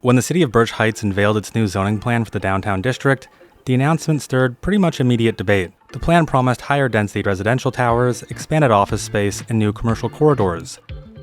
When the City of Birch Heights unveiled its new zoning plan for the downtown district, the announcement stirred pretty much immediate debate. The plan promised higher density residential towers, expanded office space, and new commercial corridors.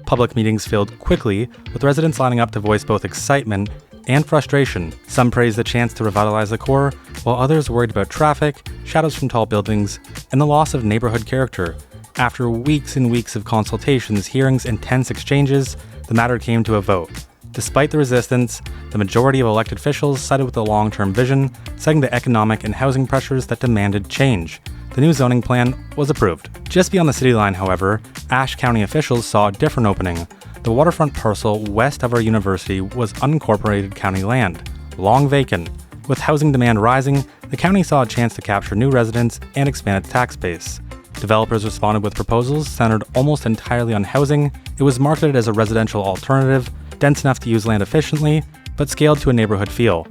Public meetings filled quickly, with residents lining up to voice both excitement and frustration. Some praised the chance to revitalize the core, while others worried about traffic, shadows from tall buildings, and the loss of neighborhood character. After weeks and weeks of consultations, hearings, and tense exchanges, the matter came to a vote. Despite the resistance, the majority of elected officials sided with the long-term vision, citing the economic and housing pressures that demanded change. The new zoning plan was approved. Just beyond the city line, however, Ashe County officials saw a different opening. The waterfront parcel west of our university was unincorporated county land, long vacant. With housing demand rising, the county saw a chance to capture new residents and expand its tax base. Developers responded with proposals centered almost entirely on housing. It was marketed as a residential alternative, dense enough to use land efficiently, but scaled to a neighborhood feel.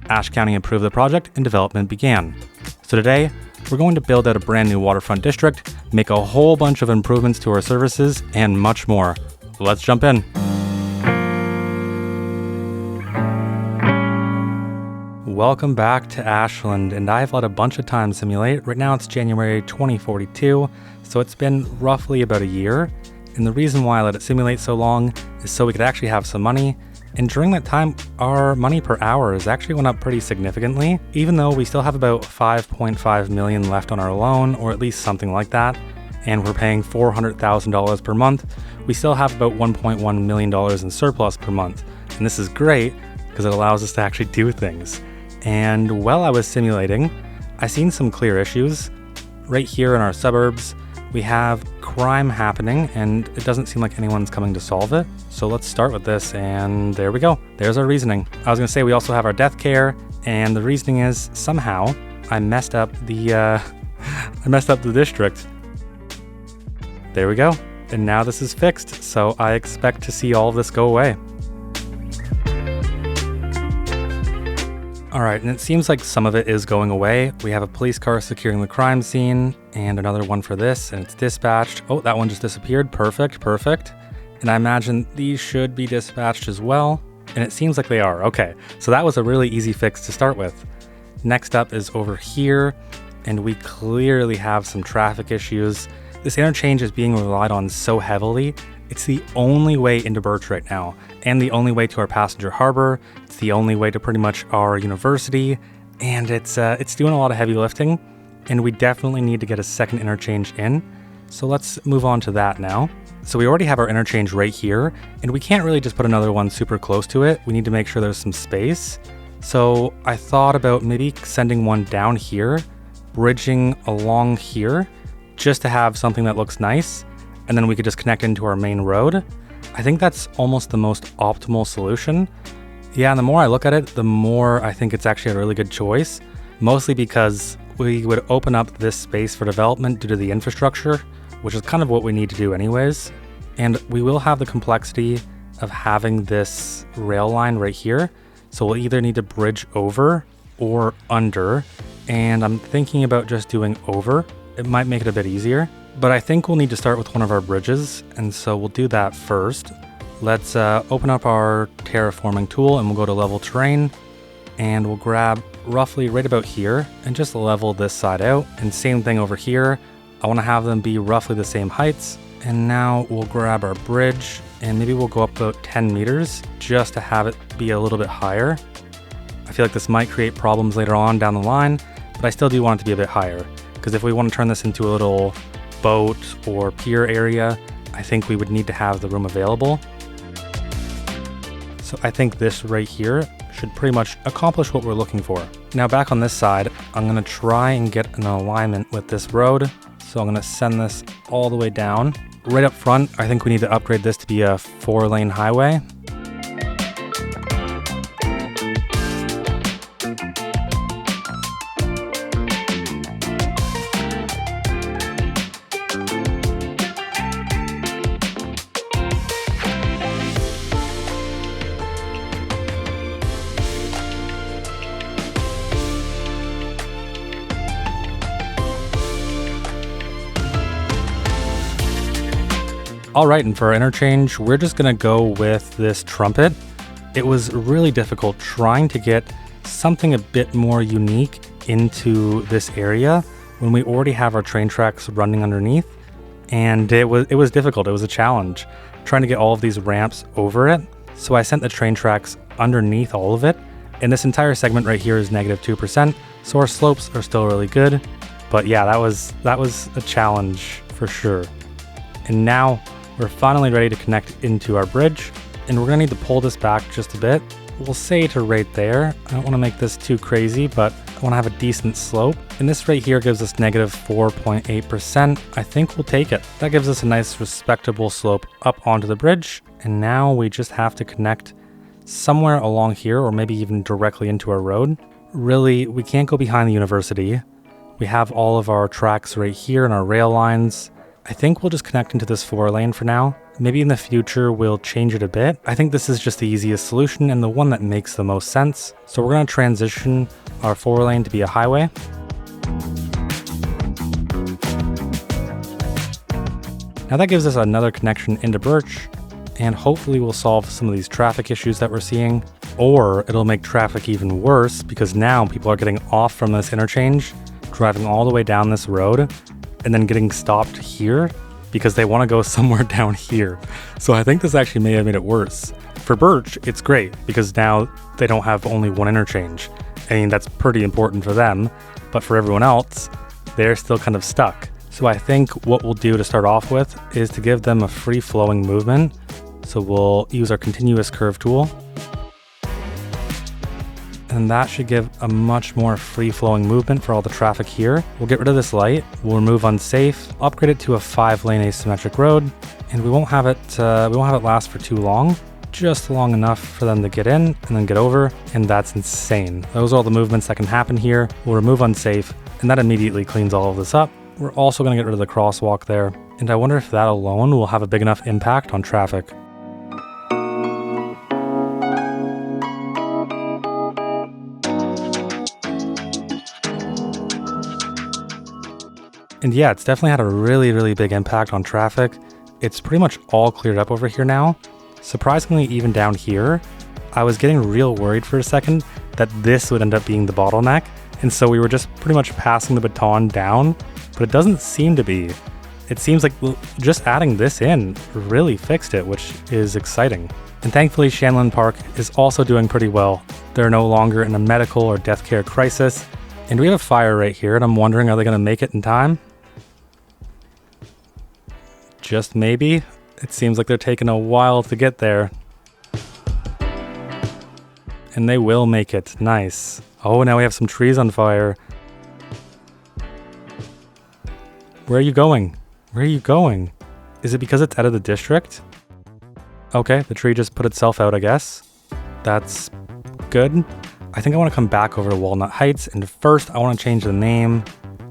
Ashe County approved the project and development began. So today, we're going to build out a brand new waterfront district, make a whole bunch of improvements to our services, and much more. Let's jump in. Welcome back to Ashland, and I've let a bunch of time simulate. Right now it's January 2042, so it's been roughly about a year. And the reason why I let it simulate so long is so we could actually have some money. And during that time, our money per hour has actually went up pretty significantly, even though we still have about $5.5 million left on our loan, or at least something like that. And we're paying $400,000 per month. We still have about $1.1 million in surplus per month. And this is great because it allows us to actually do things. And while I was simulating, I seen some clear issues. Right here in our suburbs, we have crime happening, and it doesn't seem like anyone's coming to solve it. So let's start with this, and there we go. There's our reasoning. I was gonna say we also have our death care, and the reasoning is somehow I messed up the district. There we go. And now this is fixed, so I expect to see all of this go away. Alright, and it seems like some of it is going away. We have a police car securing the crime scene, and another one for this, and it's dispatched. Oh, that one just disappeared. Perfect. And I imagine these should be dispatched as well, and it seems like they are. Okay, so that was a really easy fix to start with. Next up is over here, and we clearly have some traffic issues. This interchange is being relied on so heavily. It's the only way into Birch right now, and the only way to our passenger harbor. It's the only way to pretty much our university, and it's doing a lot of heavy lifting, and we definitely need to get a second interchange in. So let's move on to that now. So we already have our interchange right here, and we can't really just put another one super close to it. We need to make sure there's some space. So I thought about maybe sending one down here, bridging along here, just to have something that looks nice, and then we could just connect into our main road. I think that's almost the most optimal solution. Yeah, and the more I look at it, the more I think it's actually a really good choice, mostly because we would open up this space for development due to the infrastructure, which is kind of what we need to do anyways. And we will have the complexity of having this rail line right here. So we'll either need to bridge over or under, and I'm thinking about just doing over. It might make it a bit easier. But I think we'll need to start with one of our bridges, and so we'll do that first. Let's open up our terraforming tool, and we'll go to level terrain, and we'll grab roughly right about here, and just level this side out. And same thing over here. I want to have them be roughly the same heights. And now we'll grab our bridge, and maybe we'll go up about 10 meters, just to have it be a little bit higher. I feel like this might create problems later on down the line, but I still do want it to be a bit higher, because if we want to turn this into a little boat or pier area, I think we would need to have the room available. So I think this right here should pretty much accomplish what we're looking for. Now back on this side, I'm going to try and get an alignment with this road. So I'm going to send this all the way down. Right up front, I think we need to upgrade this to be a 4-lane highway. All right, and for our interchange, we're just gonna go with this trumpet. it was really difficult trying to get something a bit more unique into this area when we already have our train tracks running underneath. And it was difficult. It was a challenge trying to get all of these ramps over it. So I sent the train tracks underneath all of it. And this entire segment right here is -2%. So our slopes are still really good. But yeah, that was a challenge for sure. And now we're finally ready to connect into our bridge. And we're gonna need to pull this back just a bit. We'll say to right there. I don't wanna make this too crazy, but I wanna have a decent slope. And this right here gives us -4.8%. I think we'll take it. That gives us a nice respectable slope up onto the bridge. And now we just have to connect somewhere along here, or maybe even directly into our road. Really, we can't go behind the university. We have all of our tracks right here and our rail lines. I think we'll just connect into this 4-lane for now. Maybe in the future we'll change it a bit. I think this is just the easiest solution and the one that makes the most sense. So we're gonna transition our 4-lane to be a highway. Now that gives us another connection into Birch, and hopefully we'll solve some of these traffic issues that we're seeing, or it'll make traffic even worse because now people are getting off from this interchange, driving all the way down this road, and then getting stopped here because they want to go somewhere down here. So I think this actually may have made it worse. For Birch, it's great because now they don't have only one interchange. I mean, that's pretty important for them, but for everyone else, they're still kind of stuck. So I think what we'll do to start off with is to give them a free-flowing movement. So we'll use our continuous curve tool. And that should give a much more free-flowing movement for all the traffic here. We'll get rid of this light, we'll remove unsafe, upgrade it to a 5-lane asymmetric road, and we won't have it last for too long, just long enough for them to get in and then get over, and that's insane. Those are all the movements that can happen here. We'll remove unsafe, and that immediately cleans all of this up. We're also gonna get rid of the crosswalk there, and I wonder if that alone will have a big enough impact on traffic. And yeah, it's definitely had a really, really big impact on traffic. It's pretty much all cleared up over here now. Surprisingly, even down here, I was getting real worried for a second that this would end up being the bottleneck. And so we were just pretty much passing the baton down, but it doesn't seem to be. It seems like just adding this in really fixed it, which is exciting. And thankfully, Shanlin Park is also doing pretty well. They're no longer in a medical or death care crisis. And we have a fire right here, and I'm wondering, are they gonna make it in time? Just maybe. It seems like they're taking a while to get there. And they will make it. Nice. Oh, now we have some trees on fire. Where are you going? Where are you going? Is it because it's out of the district? Okay, the tree just put itself out, I guess. That's good. I think I want to come back over to Walnut Heights, and first I want to change the name.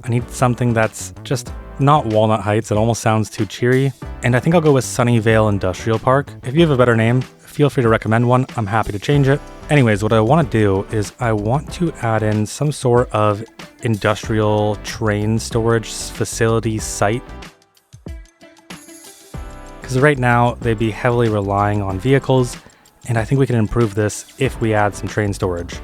I need something that's just not Walnut Heights. It almost sounds too cheery. And I think I'll go with Sunnyvale Industrial Park. If you have a better name, feel free to recommend one. I'm happy to change it. Anyways, what I want to do is I want to add in some sort of industrial train storage facility site. Because right now they'd be heavily relying on vehicles, and I think we can improve this if we add some train storage.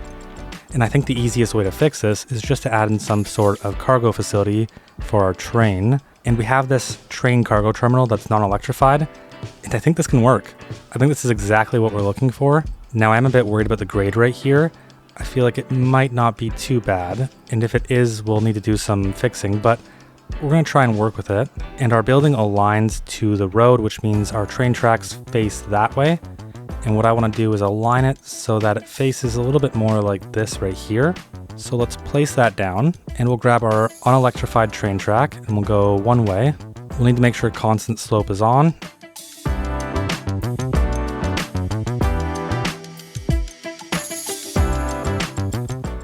And I think the easiest way to fix this is just to add in some sort of cargo facility for our train. And we have this train cargo terminal that's non-electrified, and I think this can work. I think this is exactly what we're looking for. Now I'm a bit worried about the grade right here. I feel like it might not be too bad, and if it is, we'll need to do some fixing, but we're gonna try and work with it. And our building aligns to the road, which means our train tracks face that way. And what I want to do is align it so that it faces a little bit more like this right here. So let's place that down, and we'll grab our unelectrified train track and we'll go one way. We'll need to make sure constant slope is on.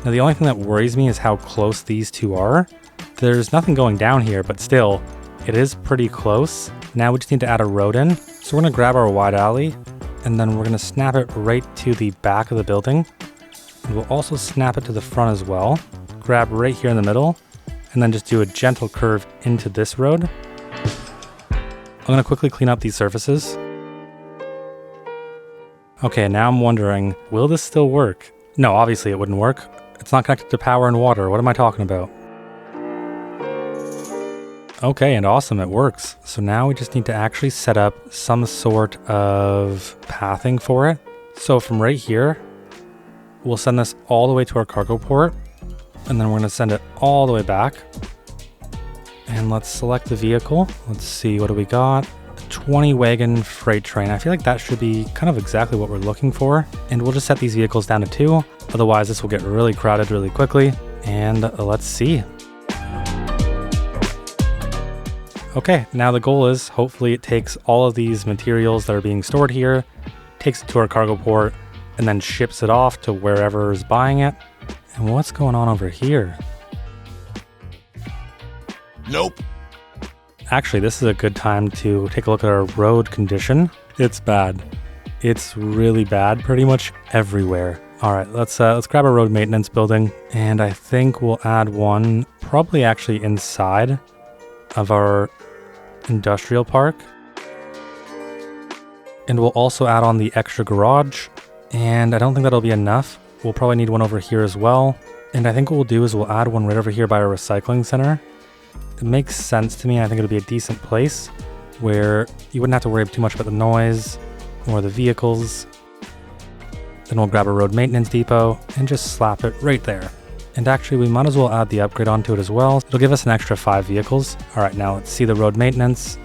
Now the only thing that worries me is how close these two are. There's nothing going down here, but still, it is pretty close. Now we just need to add a road in. So we're gonna grab our wide alley, and then we're gonna snap it right to the back of the building. And we'll also snap it to the front as well. Grab right here in the middle, and then just do a gentle curve into this road. I'm gonna quickly clean up these surfaces. Okay, now I'm wondering, will this still work? No, obviously it wouldn't work. It's not connected to power and water. What am I talking about? Okay, and awesome, it works. So now we just need to actually set up some sort of pathing for it. So from right here, we'll send this all the way to our cargo port, and then we're gonna send it all the way back. And let's select the vehicle. Let's see, what do we got? A 20 wagon freight train. I feel like that should be kind of exactly what we're looking for. And we'll just set these vehicles down to 2. Otherwise, this will get really crowded really quickly. And let's see. Okay, now the goal is hopefully it takes all of these materials that are being stored here, takes it to our cargo port, and then ships it off to wherever is buying it. And what's going on over here? Nope. Actually, this is a good time to take a look at our road condition. It's bad. It's really bad pretty much everywhere. All right, let's grab a road maintenance building, and I think we'll add one probably actually inside of our industrial park. And we'll also add on the extra garage, and I don't think that'll be enough. We'll probably need one over here as well. And I think what we'll do is we'll add one right over here by our recycling center. It makes sense to me. I think it'll be a decent place where you wouldn't have to worry too much about the noise or the vehicles. Then we'll grab a road maintenance depot and just slap it right there. And actually, we might as well add the upgrade onto it as well. It'll give us an extra 5 vehicles. All right, now let's see the road maintenance.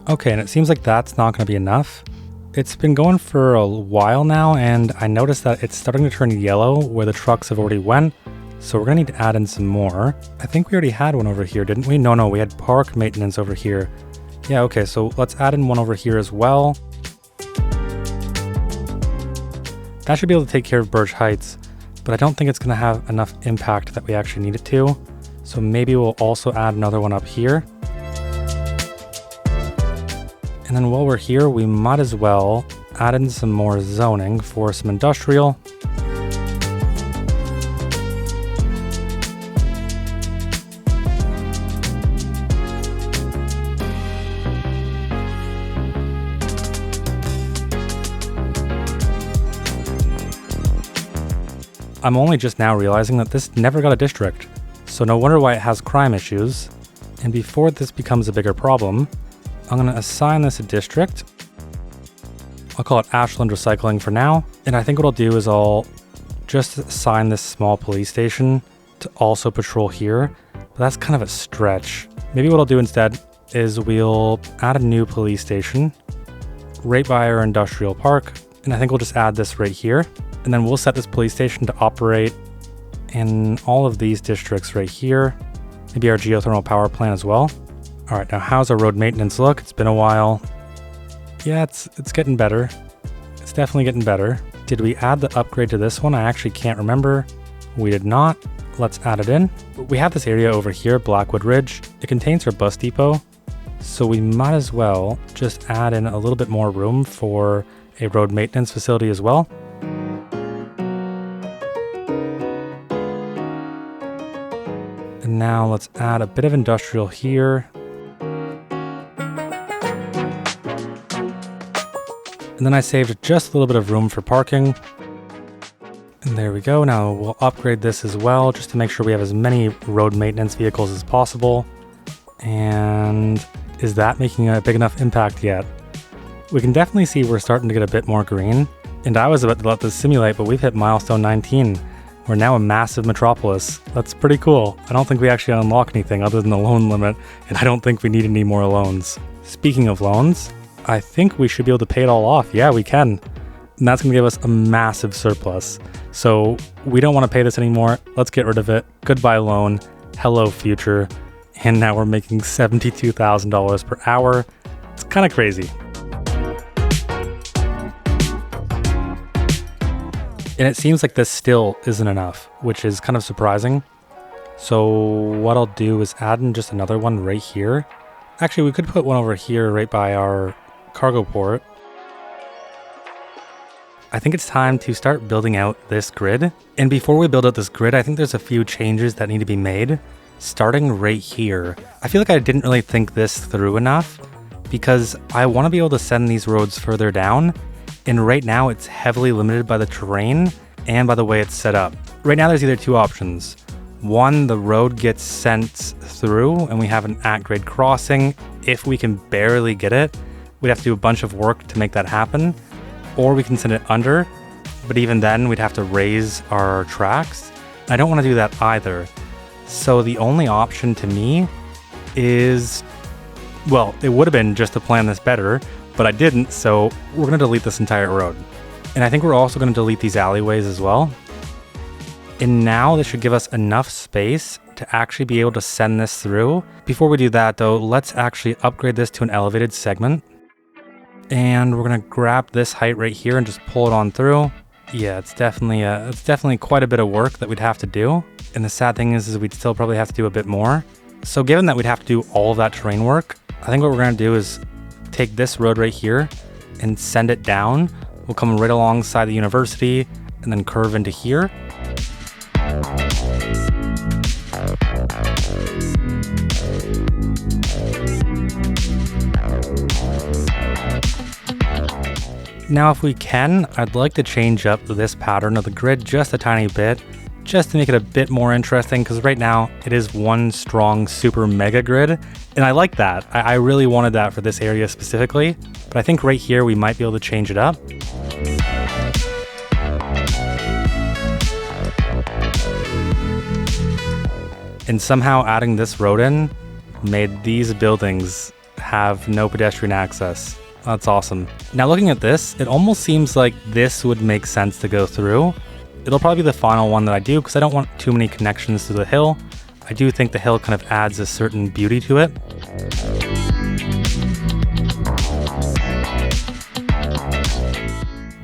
Okay, and it seems like that's not going to be enough. It's been going for a while now, and I noticed that it's starting to turn yellow where the trucks have already went. So we're gonna need to add in some more. I think we already had one over here, didn't we? No, we had park maintenance over here. Yeah, okay, so let's add in one over here as well. That should be able to take care of Birch Heights, but I don't think it's gonna have enough impact that we actually need it to. So maybe we'll also add another one up here. And then while we're here, we might as well add in some more zoning for some industrial. I'm only just now realizing that this never got a district, so no wonder why it has crime issues. And before this becomes a bigger problem, I'm going to assign this a district. I'll call it Ashland Recycling for now. And I think what I'll do is I'll just assign this small police station to also patrol here. But that's kind of a stretch. Maybe what I'll do instead is we'll add a new police station right by our industrial park. And I think we'll just add this right here. And then we'll set this police station to operate in all of these districts right here. Maybe our geothermal power plant as well. All right, now how's our road maintenance look? It's been a while. Yeah, it's getting better. It's definitely getting better. Did we add the upgrade to this one? I actually can't remember. We did not. Let's add it in. We have this area over here, Blackwood Ridge. It contains our bus depot. So we might as well just add in a little bit more room for a road maintenance facility as well. And now let's add a bit of industrial here. And then I saved just a little bit of room for parking. And there we go. Now we'll upgrade this as well, just to make sure we have as many road maintenance vehicles as possible. And is that making a big enough impact yet? We can definitely see we're starting to get a bit more green. And I was about to let this simulate, but we've hit milestone 19. We're now a massive metropolis. That's pretty cool. I don't think we actually unlock anything other than the loan limit, and I don't think we need any more loans. Speaking of loans, I think we should be able to pay it all off. Yeah, we can. And that's gonna give us a massive surplus. So we don't wanna pay this anymore. Let's get rid of it. Goodbye loan. Hello future. And now we're making $72,000 per hour. It's kind of crazy. And it seems like this still isn't enough, which is kind of surprising. So what I'll do is add in just another one right here. Actually, we could put one over here right by our cargo port. I think it's time to start building out this grid. And before we build out this grid, I think there's a few changes that need to be made. Starting right here, I feel like I didn't really think this through enough because I want to be able to send these roads further down. And right now it's heavily limited by the terrain and by the way it's set up. Right now there's either two options. One, the road gets sent through and we have an at-grade crossing. If we can barely get it, we'd have to do a bunch of work to make that happen. Or we can send it under, but even then we'd have to raise our tracks. I don't want to do that either. So the only option to me is, well, it would have been just to plan this better, but I didn't, so we're going to delete this entire road. And I think we're also going to delete these alleyways as well. And now this should give us enough space to actually be able to send this through. Before we do that though, let's actually upgrade this to an elevated segment. And we're going to grab this height right here and just pull it on through. Yeah, it's definitely quite a bit of work that we'd have to do. And the sad thing is we'd still probably have to do a bit more. So given that we'd have to do all of that terrain work, I think what we're going to do is take this road right here and send it down. We'll come right alongside the university and then curve into here. Now if we can, I'd like to change up this pattern of the grid just a tiny bit, just to make it a bit more interesting, because right now it is one strong super mega grid, and I like that. I really wanted that for this area specifically, but I think right here we might be able to change it up. And somehow adding this road in made these buildings have no pedestrian access. That's awesome. Now looking at this, it almost seems like this would make sense to go through. It'll probably be the final one that I do because I don't want too many connections to the hill. I do think the hill kind of adds a certain beauty to it.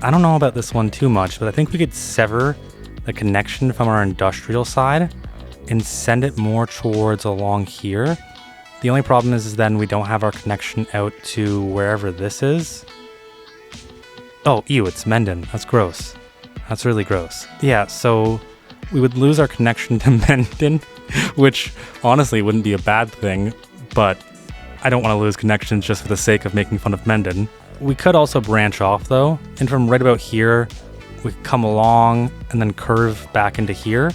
I don't know about this one too much, but I think we could sever the connection from our industrial side and send it more towards along here. The only problem is then we don't have our connection out to wherever this is. Oh, ew, it's Mendon. That's gross. That's really gross. Yeah, so we would lose our connection to Mendon, which honestly wouldn't be a bad thing, but I don't want to lose connections just for the sake of making fun of Mendon. We could also branch off though, and from right about here, we could come along and then curve back into here,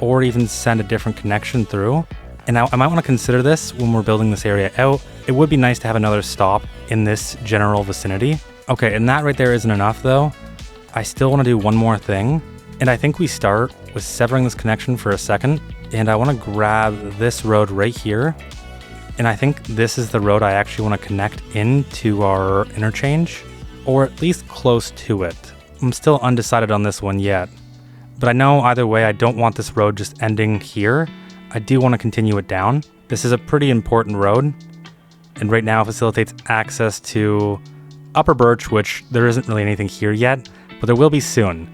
or even send a different connection through. And now I might want to consider this when we're building this area out. It would be nice to have another stop in this general vicinity. Okay, and that right there isn't enough though. I still want to do one more thing. And I think we start with severing this connection for a second. And I want to grab this road right here. And I think this is the road I actually want to connect into our interchange, or at least close to it. I'm still undecided on this one yet. But I know either way, I don't want this road just ending here. I do want to continue it down. This is a pretty important road, and right now facilitates access to Upper Birch, which there isn't really anything here yet, but there will be soon.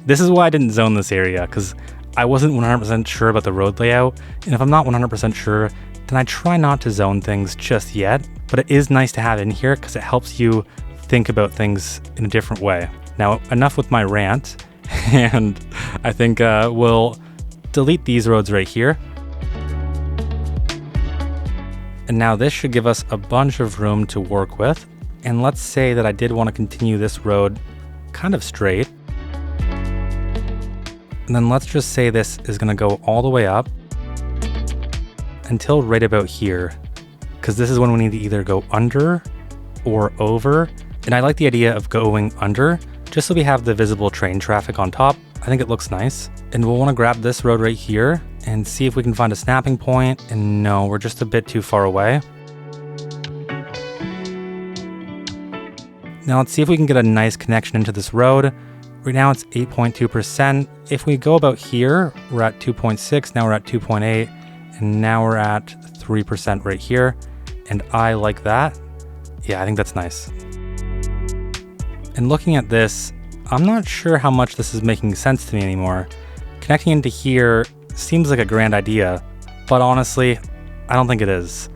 This is why I didn't zone this area, because I wasn't 100% sure about the road layout, and if I'm not 100% sure, then I try not to zone things just yet, but it is nice to have in here because it helps you think about things in a different way. Now, enough with my rant, and I think we'll delete these roads right here. And now this should give us a bunch of room to work with. And let's say that I did want to continue this road kind of straight. And then let's just say this is going to go all the way up until right about here, because this is when we need to either go under or over. And I like the idea of going under just so we have the visible train traffic on top. I think it looks nice. And we'll want to grab this road right here and see if we can find a snapping point. And no, we're just a bit too far away. Now let's see if we can get a nice connection into this road. Right now it's 8.2%. If we go about here, we're at 2.6, now we're at 2.8, and now we're at 3% right here. And I like that. Yeah, I think that's nice. And looking at this, I'm not sure how much this is making sense to me anymore. Connecting into here seems like a grand idea, but honestly, I don't think it is.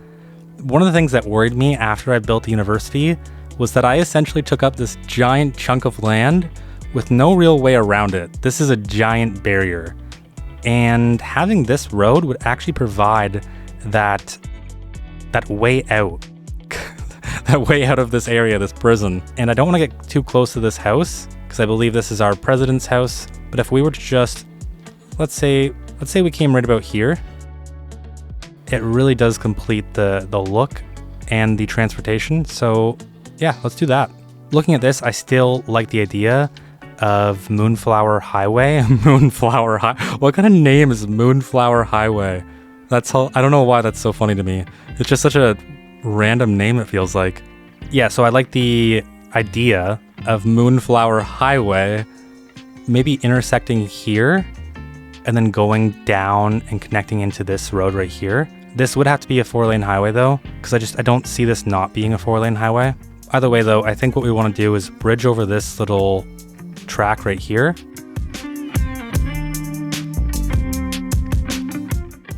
One of the things that worried me after I built the university was that I essentially took up this giant chunk of land with no real way around it. This is a giant barrier. And having this road would actually provide that way out. That way out of this area, this prison. And I don't want to get too close to this house because I believe this is our president's house. But if we were to just, let's say we came right about here, it really does complete the look and the transportation. So yeah, let's do that. Looking at this, I still like the idea of Moonflower Highway. What kind of name is Moonflower Highway? That's all. I don't know why that's so funny to me. It's just such a random name, it feels like. Yeah, so I like the idea of Moonflower Highway maybe intersecting here and then going down and connecting into this road right here. This would have to be a 4-lane highway though, because I don't see this not being a 4-lane highway. Either way though, I think what we want to do is bridge over this little track right here.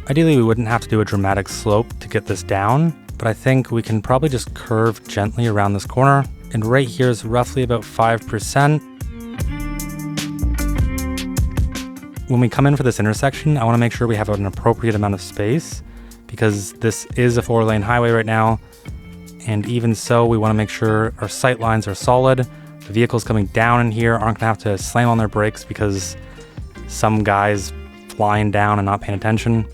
Ideally, we wouldn't have to do a dramatic slope to get this down, but I think we can probably just curve gently around this corner. And right here is roughly about 5%. When we come in for this intersection, I want to make sure we have an appropriate amount of space because this is a 4-lane highway right now. And even so, we want to make sure our sight lines are solid. The vehicles coming down in here aren't going to have to slam on their brakes because some guy's flying down and not paying attention.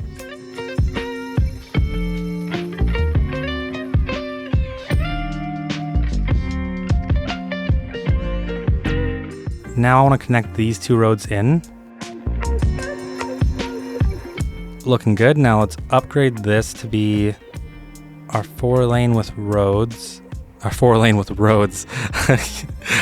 Now I want to connect these two roads in. Looking good. Now let's upgrade this to be our 4-lane with roads. Our 4-lane with roads.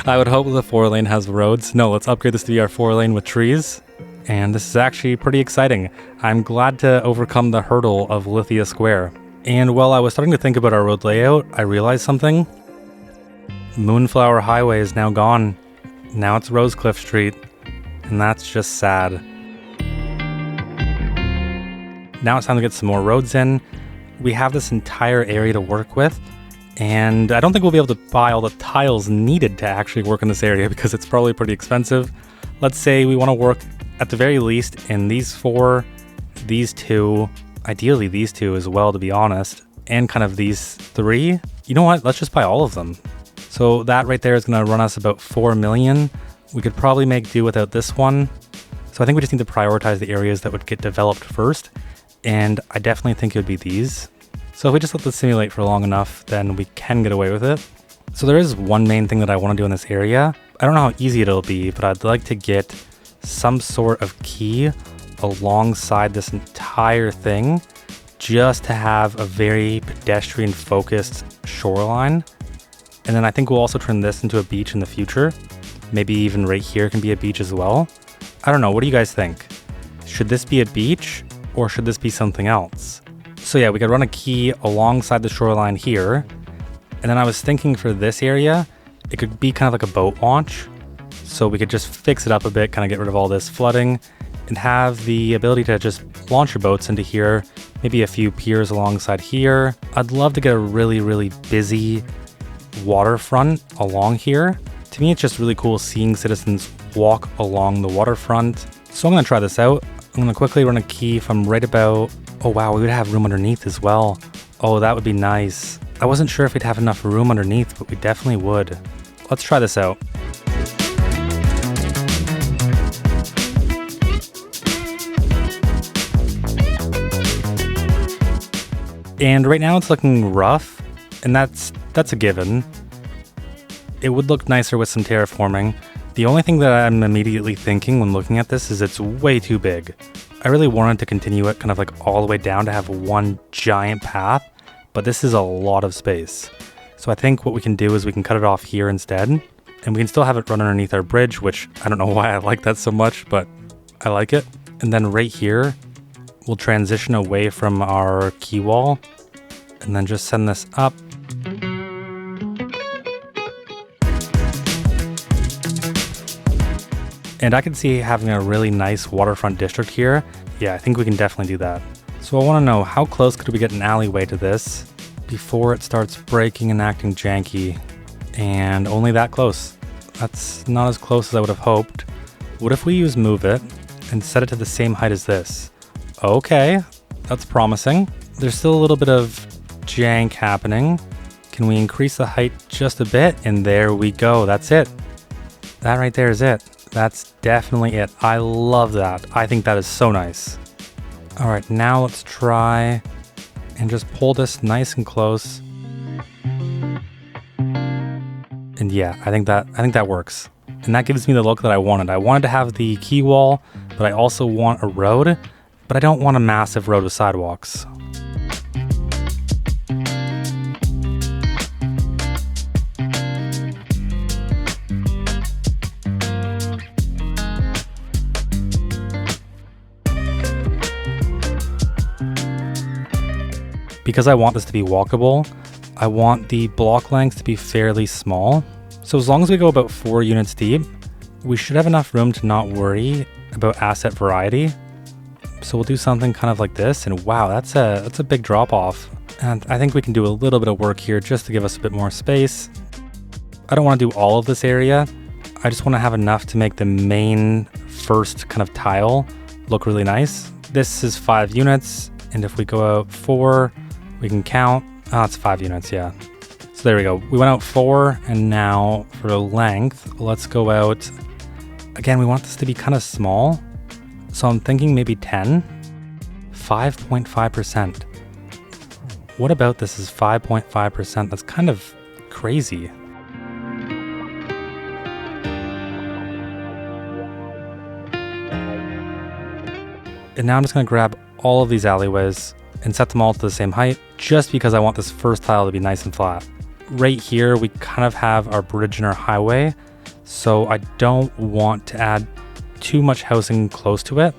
I would hope the 4-lane has roads. No, let's upgrade this to be our 4-lane with trees. And this is actually pretty exciting. I'm glad to overcome the hurdle of Lithia Square. And while I was starting to think about our road layout, I realized something. Moonflower Highway is now gone. Now it's Rosecliff Street, and that's just sad. Now it's time to get some more roads in. We have this entire area to work with, and I don't think we'll be able to buy all the tiles needed to actually work in this area because it's probably pretty expensive. Let's say we want to work at the very least in these 4, these 2, ideally these 2 as well, to be honest, and kind of these 3. You know what? Let's just buy all of them. So that right there is going to run us about 4 million. We could probably make do without this one. So I think we just need to prioritize the areas that would get developed first. And I definitely think it would be these. So if we just let this simulate for long enough, then we can get away with it. So there is one main thing that I want to do in this area. I don't know how easy it'll be, but I'd like to get some sort of key alongside this entire thing just to have a very pedestrian focused shoreline. And then I think we'll also turn this into a beach in the future. Maybe even right here can be a beach as well. I don't know, what do you guys think? Should this be a beach or should this be something else? So yeah, we could run a key alongside the shoreline here. And then I was thinking for this area, it could be kind of like a boat launch. So we could just fix it up a bit, kind of get rid of all this flooding and have the ability to just launch your boats into here. Maybe a few piers alongside here. I'd love to get a really, really busy waterfront along here. To me, it's just really cool seeing citizens walk along the waterfront. So I'm going to try this out. I'm going to quickly run a key from right about... Oh wow, we would have room underneath as well. Oh, that would be nice. I wasn't sure if we'd have enough room underneath, but we definitely would. Let's try this out. And right now it's looking rough, and that's a given. It would look nicer with some terraforming. The only thing that I'm immediately thinking when looking at this is it's way too big. I really wanted to continue it kind of like all the way down to have one giant path, but this is a lot of space. So I think what we can do is we can cut it off here instead, and we can still have it run underneath our bridge, which I don't know why I like that so much, but I like it. And then right here, we'll transition away from our key wall and then just send this up. And I can see having a really nice waterfront district here. Yeah, I think we can definitely do that. So I want to know, how close could we get an alleyway to this before it starts breaking and acting janky? And only that close. That's not as close as I would have hoped. What if we use move it and set it to the same height as this? Okay, that's promising. There's still a little bit of jank happening. Can we increase the height just a bit? And there we go, that's it. That right there is it. That's definitely it. I love that. I think that is so nice. All right, now let's try and just pull this nice and close. And yeah, I think that works. And that gives me the look that I wanted. I wanted to have the quay wall, but I also want a road, but I don't want a massive road with sidewalks. Because I want this to be walkable, I want the block length to be fairly small. So as long as we go about 4 units deep, we should have enough room to not worry about asset variety. So we'll do something kind of like this, and wow, that's a big drop off. And I think we can do a little bit of work here just to give us a bit more space. I don't want to do all of this area. I just want to have enough to make the main first kind of tile look really nice. This is 5 units, and if we go out 4, we can count. Oh, it's 5 units, yeah. So there we go. We went out 4, and now for the length, let's go out. Again, we want this to be kind of small. So I'm thinking maybe 10. 5.5%. What about this is 5.5%? That's kind of crazy. And now I'm just going to grab all of these alleyways and set them all to the same height, just because I want this first tile to be nice and flat. Right here, we kind of have our bridge and our highway, so I don't want to add too much housing close to it.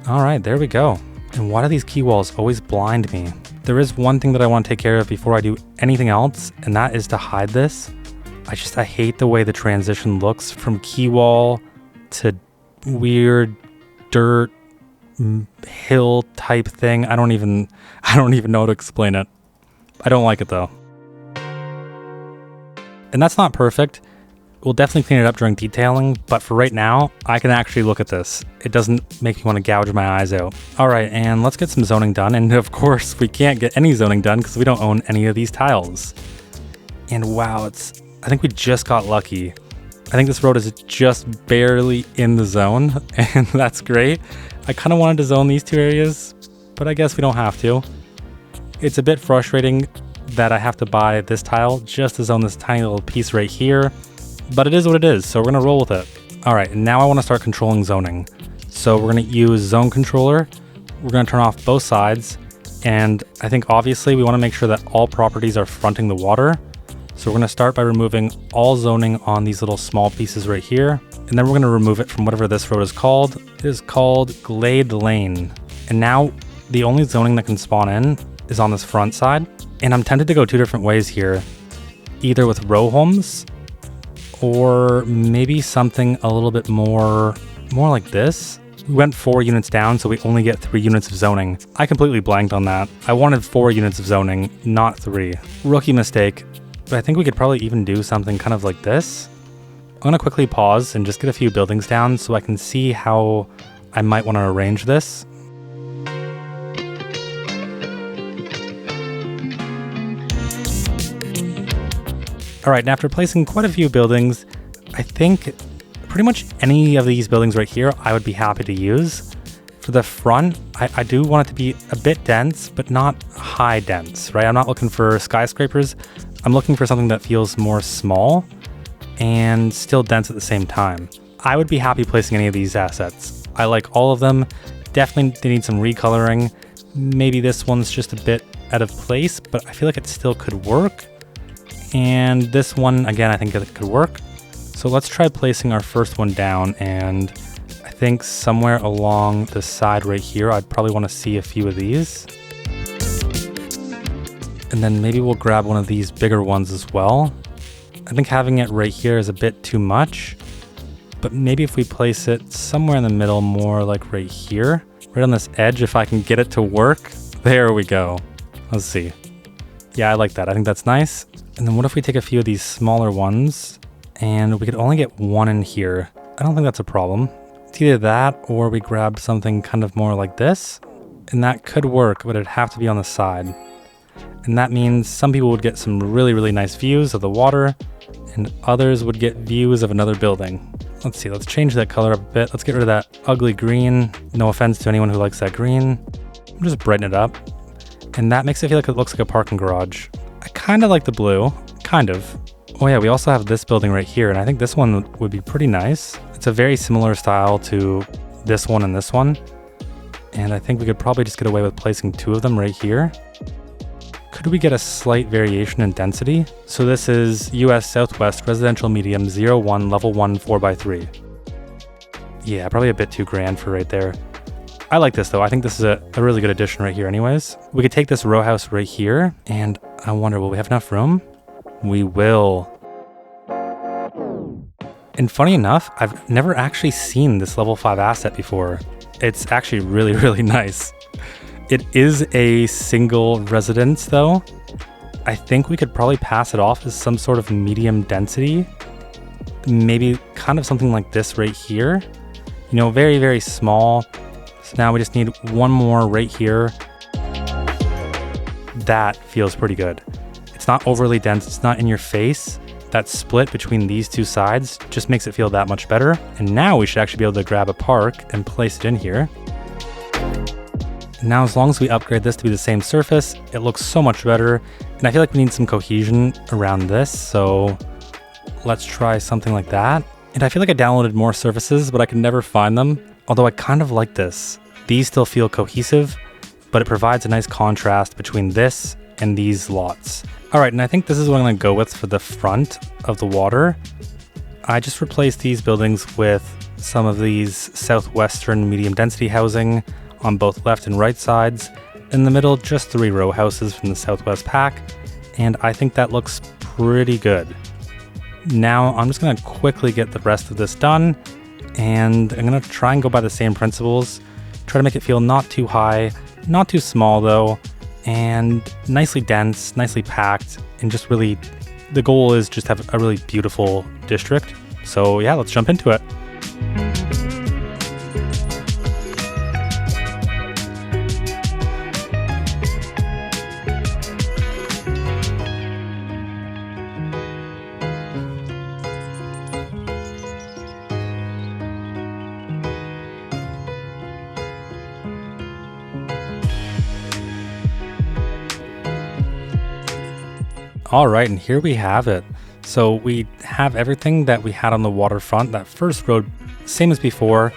All right, there we go. And why do these key walls always blind me? There is one thing that I want to take care of before I do anything else, and that is to hide this. I hate the way the transition looks from key wall to weird dirt hill type thing. I don't even know how to explain it. I don't like it though. And that's not perfect. We'll definitely clean it up during detailing, but for right now, I can actually look at this. It doesn't make me want to gouge my eyes out. All right, and let's get some zoning done. And of course, we can't get any zoning done because we don't own any of these tiles. And wow, I think we just got lucky. I think this road is just barely in the zone, and that's great. I kind of wanted to zone these 2 areas, but I guess we don't have to. It's a bit frustrating that I have to buy this tile just to zone this tiny little piece right here. But it is what it is, so we're going to roll with it. All right, now I want to start controlling zoning. So we're going to use zone controller. We're going to turn off both sides. And I think obviously we want to make sure that all properties are fronting the water. So we're going to start by removing all zoning on these little small pieces right here. And then we're going to remove it from whatever this road is called. It is called Glade Lane. And now the only zoning that can spawn in is on this front side. And I'm tempted to go 2 different ways here. Either with row homes, or maybe something a little bit more like this. We went 4 units down, so we only get 3 units of zoning. I completely blanked on that. I wanted 4 units of zoning, not 3. Rookie mistake, but I think we could probably even do something kind of like this. I'm gonna quickly pause and just get a few buildings down so I can see how I might want to arrange this. All right, and after placing quite a few buildings, I think pretty much any of these buildings right here, I would be happy to use. For the front, I do want it to be a bit dense, but not high dense, right? I'm not looking for skyscrapers. I'm looking for something that feels more small and still dense at the same time. I would be happy placing any of these assets. I like all of them. Definitely they need some recoloring. Maybe this one's just a bit out of place, but I feel like it still could work. And this one, again, I think it could work. So So let's try placing our first one down, and I think somewhere along the side right here, I'd probably want to see a few of these. And then maybe we'll grab one of these bigger ones as well. I think having it right here is a bit too much, but maybe if we place it somewhere in the middle, more like right here, right on this edge, if I can get it to work. There we go. Let's see. Yeah, I like that. I think that's nice. And then what if we take a few of these smaller ones and we could only get one in here? I don't think that's a problem. It's either that or we grab something kind of more like this, and that could work, but it'd have to be on the side. And that means some people would get some really, really nice views of the water, and others would get views of another building. Let's see, let's change that color up a bit. Let's get rid of that ugly green. No offense to anyone who likes that green. I'm just brighten it up. And that makes it feel like it looks like a parking garage. I kind of like the blue, kind of. Oh yeah, we also have this building right here, and I think this one would be pretty nice. It's a very similar style to this one and this one. And I think we could probably just get away with placing two of them right here. Could we get a slight variation in density? So this is US Southwest Residential Medium 01 Level 1 4x3. Yeah, probably a bit too grand for right there. I like this though. I think this is a really good addition right here anyways. We could take this row house right here, and I wonder, will we have enough room? We will. And funny enough, I've never actually seen this level 5 asset before. It's actually really, really nice. It is a single residence though. I think we could probably pass it off as some sort of medium density. Maybe kind of something like this right here. You know, very, very small. So now we just need one more right here. That feels pretty good. It's not overly dense, it's not in your face. That split between these two sides just makes it feel that much better. And now we should actually be able to grab a park and place it in here. Now, as long as we upgrade this to be the same surface, it looks so much better. And I feel like we need some cohesion around this. So let's try something like that. And I feel like I downloaded more surfaces, but I can never find them. Although I kind of like this. These still feel cohesive, but it provides a nice contrast between this and these lots. All right, and I think this is what I'm gonna go with for the front of the water. I just replaced these buildings with some of these southwestern medium density housing on both left and right sides. In the middle, just 3 row houses from the Southwest pack, and I think that looks pretty good. Now I'm just gonna quickly get the rest of this done, and I'm gonna try and go by the same principles. Try to make it feel not too high, not too small though, and nicely dense, nicely packed, and just really, the goal is just have a really beautiful district. So yeah, let's jump into it. All right, and here we have it. So we have everything that we had on the waterfront, that first road, same as before.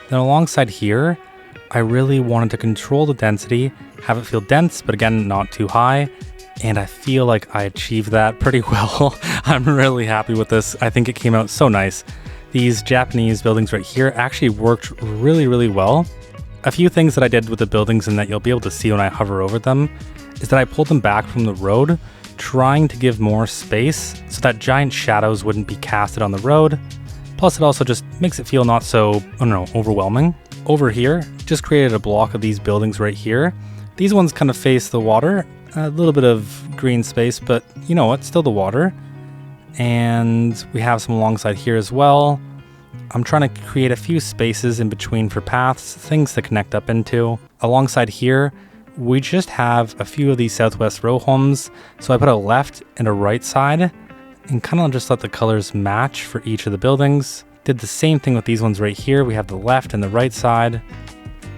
Then alongside here, I really wanted to control the density, have it feel dense, but again, not too high. And I feel like I achieved that pretty well. I'm really happy with this. I think it came out so nice. These Japanese buildings right here actually worked really, really well. A few things that I did with the buildings and that you'll be able to see when I hover over them is that I pulled them back from the road, trying to give more space so that giant shadows wouldn't be casted on the road. Plus it also just makes it feel not so, I don't know, overwhelming. Over here, just created a block of these buildings right here. These ones kind of face the water, a little bit of green space, but you know what, still the water. And we have some alongside here as well. I'm trying to create a few spaces in between for paths, things to connect up into. Alongside here, we just have a few of these Southwest row homes. So I put a left and a right side and kind of just let the colors match for each of the buildings. Did the same thing with these ones right here. We have the left and the right side,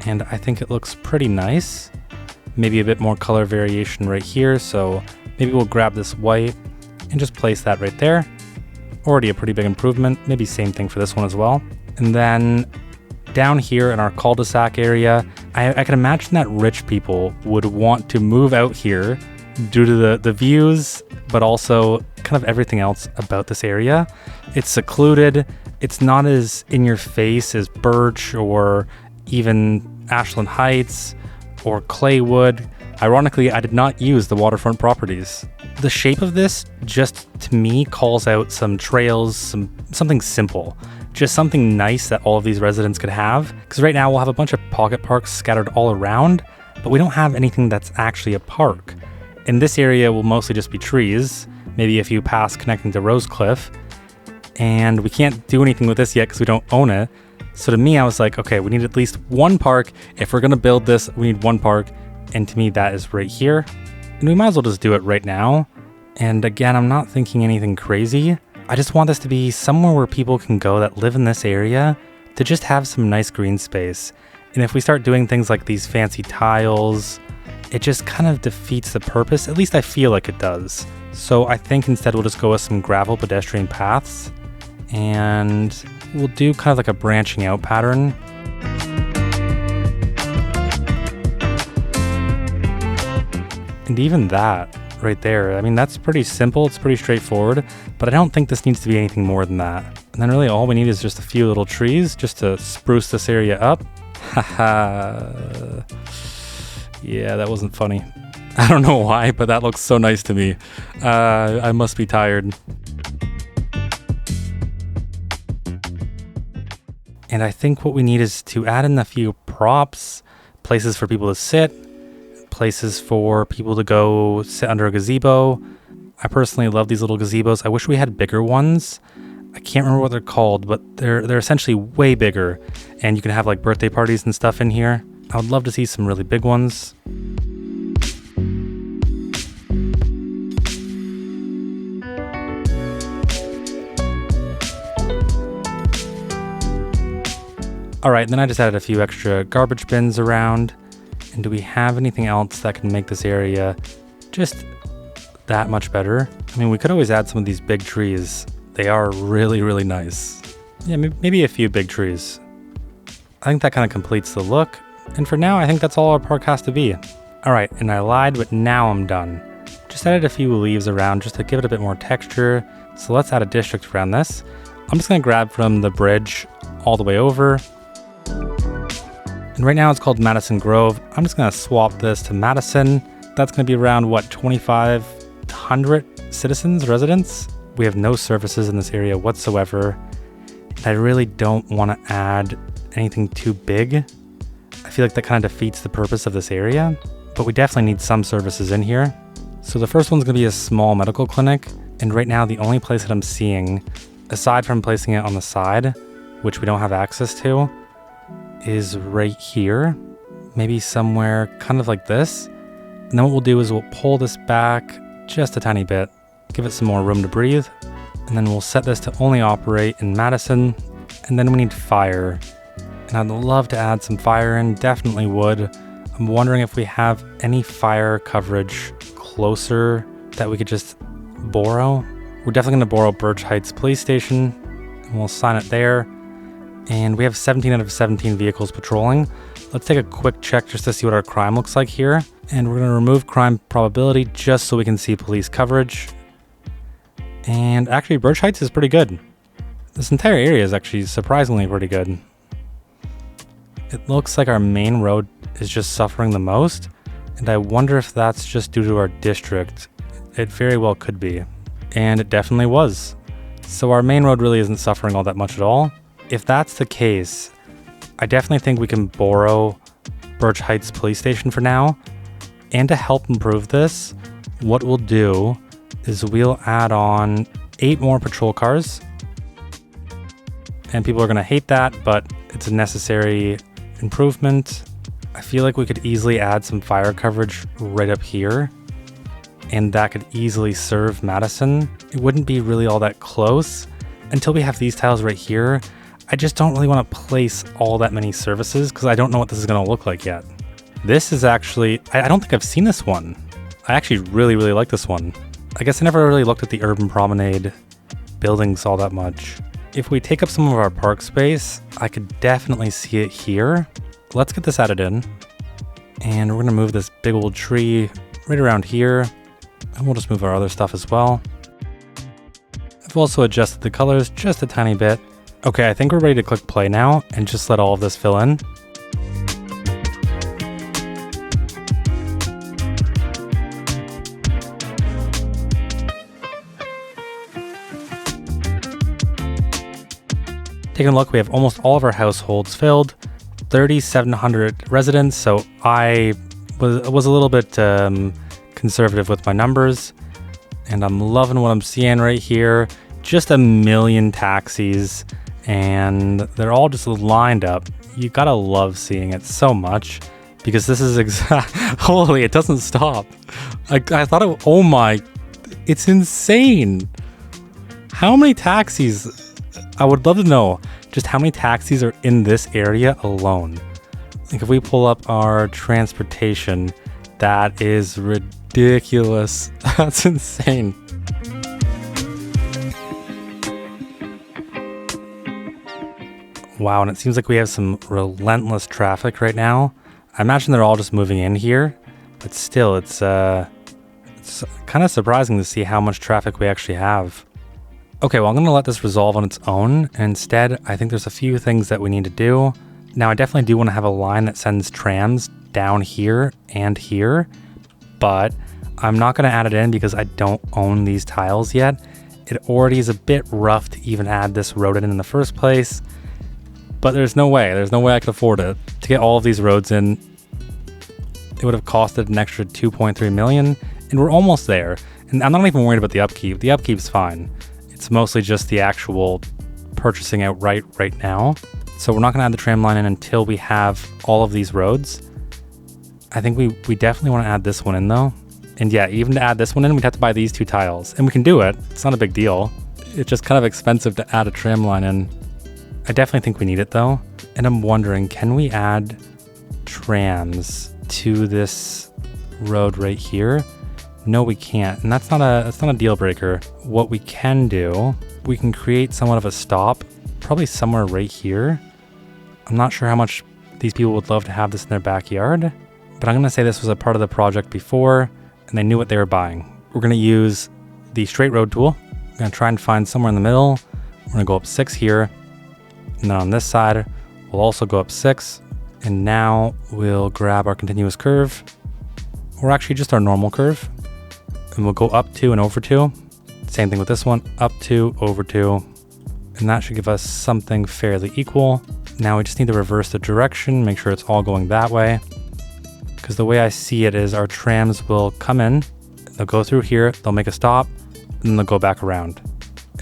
and I think it looks pretty nice. Maybe a bit more color variation right here. So maybe we'll grab this white and just place that right there. Already a pretty big improvement. Maybe same thing for this one as well. And then down here in our cul-de-sac area, I can imagine that rich people would want to move out here due to the views, but also kind of everything else about this area. It's secluded. It's not as in your face as Birch or even Ashland Heights or Claywood. Ironically, I did not use the waterfront properties. The shape of this just, to me, calls out some trails, something simple. Just something nice that all of these residents could have. Because right now we'll have a bunch of pocket parks scattered all around, but we don't have anything that's actually a park. In this area will mostly just be trees, maybe a few paths connecting to Rosecliff, and we can't do anything with this yet because we don't own it. So to me, I was like, okay, we need at least one park. If we're gonna build this, we need one park. And to me, that is right here. And we might as well just do it right now. And again, I'm not thinking anything crazy. I just want this to be somewhere where people can go that live in this area to just have some nice green space. And if we start doing things like these fancy tiles, it just kind of defeats the purpose. At least I feel like it does. So I think instead we'll just go with some gravel pedestrian paths, and we'll do kind of like a branching out pattern. And even that right there, I mean, that's pretty simple, it's pretty straightforward, but I don't think this needs to be anything more than that. And then really all we need is just a few little trees just to spruce this area up. Haha. Yeah, that wasn't funny. I don't know why, but that looks so nice to me. I must be tired. And I think what we need is to add in a few props, places for people to sit, places for people to go sit under a gazebo. I personally love these little gazebos. I wish we had bigger ones. I can't remember what they're called, but they're essentially way bigger, and you can have like birthday parties and stuff in here. I would love to see some really big ones. All right, then I just added a few extra garbage bins around. And do we have anything else that can make this area just that much better? I mean, we could always add some of these big trees. They are really, really nice. Yeah, maybe a few big trees. I think that kind of completes the look. And for now, I think that's all our park has to be. All right, and I lied, but now I'm done. Just added a few leaves around just to give it a bit more texture. So let's add a district around this. I'm just gonna grab from the bridge all the way over. And right now it's called Madison Grove. I'm just gonna swap this to Madison. That's gonna be around, what, 2,500 citizens, residents? We have no services in this area whatsoever. And I really don't wanna add anything too big. I feel like that kind of defeats the purpose of this area, but we definitely need some services in here. So the first one's gonna be a small medical clinic. And right now the only place that I'm seeing, aside from placing it on the side, which we don't have access to, is right here, maybe somewhere kind of like this. And then what we'll do is we'll pull this back just a tiny bit, give it some more room to breathe, and then we'll set this to only operate in Madison. And then we need fire, and I'd love to add some fire in, definitely would. I'm wondering if we have any fire coverage closer that we could just borrow. We're definitely going to borrow Birch Heights Police Station, and we'll assign it there. And we have 17 out of 17 vehicles patrolling. Let's take a quick check just to see what our crime looks like here. And we're gonna remove crime probability just so we can see police coverage. And actually Birch Heights is pretty good. This entire area is actually surprisingly pretty good. It looks like our main road is just suffering the most. And I wonder if that's just due to our district. It very well could be. And it definitely was. So our main road really isn't suffering all that much at all. If that's the case, I definitely think we can borrow Birch Heights Police Station for now. And to help improve this, what we'll do is we'll add on 8 more patrol cars. And people are gonna hate that, but it's a necessary improvement. I feel like we could easily add some fire coverage right up here, and that could easily serve Madison. It wouldn't be really all that close until we have these tiles right here. I just don't really want to place all that many services because I don't know what this is going to look like yet. This is actually, I don't think I've seen this one. I actually really, really like this one. I guess I never really looked at the urban promenade buildings all that much. If we take up some of our park space, I could definitely see it here. Let's get this added in. And we're going to move this big old tree right around here. And we'll just move our other stuff as well. I've also adjusted the colors just a tiny bit. Okay, I think we're ready to click play now and just let all of this fill in. Taking a look, we have almost all of our households filled, 3,700 residents, so I was a little bit conservative with my numbers, and I'm loving what I'm seeing right here. Just a million taxis, and they're all just lined up. You gotta love seeing it so much, because this is holy, it doesn't stop. I thought, oh my, it's insane. How many taxis? I would love to know just how many taxis are in this area alone. Like if we pull up our transportation, that is ridiculous. That's insane. Wow, and it seems like we have some relentless traffic right now. I imagine they're all just moving in here, but still, it's kind of surprising to see how much traffic we actually have. Okay, well, I'm going to let this resolve on its own. And instead, I think there's a few things that we need to do. Now, I definitely do want to have a line that sends trams down here and here, but I'm not going to add it in because I don't own these tiles yet. It already is a bit rough to even add this road in the first place, but there's no way I could afford it. To get all of these roads in, it would have costed an extra 2.3 million, and we're almost there. And I'm not even worried about the upkeep. The upkeep's fine. It's mostly just the actual purchasing outright right now. So we're not going to add the tram line in until we have all of these roads. I think we definitely want to add this one in though. And yeah, even to add this one in, we'd have to buy these two tiles. And we can do it. It's not a big deal. It's just kind of expensive to add a tram line in. I definitely think we need it though. And I'm wondering, can we add trams to this road right here? No, we can't, and that's not a deal breaker. What we can do, we can create somewhat of a stop, probably somewhere right here. I'm not sure how much these people would love to have this in their backyard, but I'm gonna say this was a part of the project before, and they knew what they were buying. We're gonna use the straight road tool. I'm gonna try and find somewhere in the middle. We're gonna go up 6 here, and then on this side, we'll also go up 6, and now we'll grab our continuous curve, or actually just our normal curve. And we'll go up 2 and over 2. Same thing with this one, up 2, over 2. And that should give us something fairly equal. Now we just need to reverse the direction, make sure it's all going that way. Because the way I see it is our trams will come in, they'll go through here, they'll make a stop, and then they'll go back around.